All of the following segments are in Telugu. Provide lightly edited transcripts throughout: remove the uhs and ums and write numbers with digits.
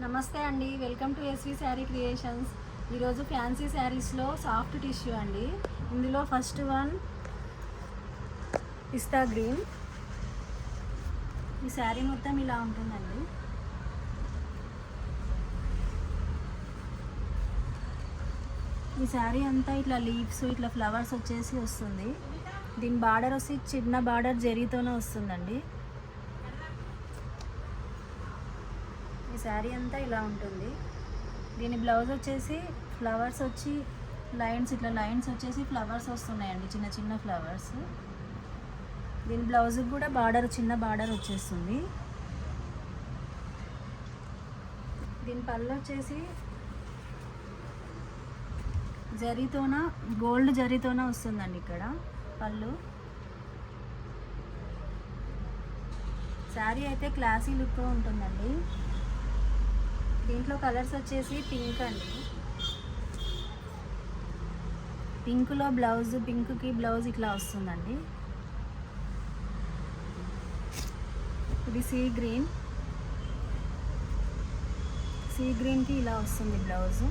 నమస్తే అండి, welcome to SV sari creations. ఈరోజు ఫ్యాన్సీ శారీస్లో సాఫ్ట్ టిష్యూ అండి. ఇందులో ఫస్ట్ వన్ పిస్తా గ్రీన్. ఈ శారీ మొత్తం ఇలా ఉంటుందండి. ఈ శారీ అంతా ఇట్లా లీవ్స్, ఇట్లా ఫ్లవర్స్ వచ్చేసి వస్తుంది. దీని బార్డర్ వచ్చి చిన్న బార్డర్ జరీతోనే వస్తుందండి. ఈ శారీ అంతా ఇలా ఉంటుంది. దీని బ్లౌజ్ వచ్చేసి ఫ్లవర్స్ వచ్చి లైన్స్, ఇట్లా లైన్స్ వచ్చేసి ఫ్లవర్స్ వస్తున్నాయండి, చిన్న చిన్న ఫ్లవర్స్. దీని బ్లౌజ్కి కూడా బార్డర్, చిన్న బార్డర్ వచ్చేస్తుంది. దీని పళ్ళు వచ్చేసి జరీతోన, గోల్డ్ జరీతోన వస్తుందండి ఇక్కడ పళ్ళు. శారీ అయితే క్లాసీ లుక్తో ఉంటుందండి. దీంట్లో కలర్స్ వచ్చేసి పింక్ అండి. పింక్లో బ్లౌజ్, పింక్కి బ్లౌజ్ ఇట్లా వస్తుందండి. ఇది సీ గ్రీన్, సీ గ్రీన్కి ఇలా వస్తుంది బ్లౌజ్.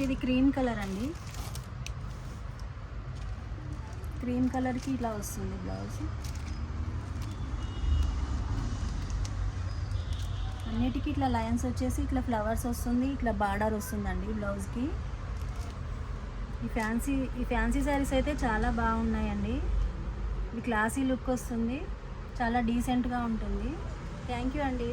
ఇది క్రీమ్ కలర్ అండి. క్రీమ్ కలర్కి ఇట్లా వస్తుంది బ్లౌజ్. అన్నిటికీ ఇట్లా లైన్స్ వచ్చేసి ఇట్లా ఫ్లవర్స్ వస్తుంది, ఇట్లా బార్డర్ వస్తుందండి బ్లౌజ్కి. ఈ ఫ్యాన్సీ శారీస్ అయితే చాలా బాగున్నాయండి. ఈ క్లాసీ లుక్ వస్తుంది, చాలా డీసెంట్గా ఉంటుంది. థ్యాంక్ యూ అండి.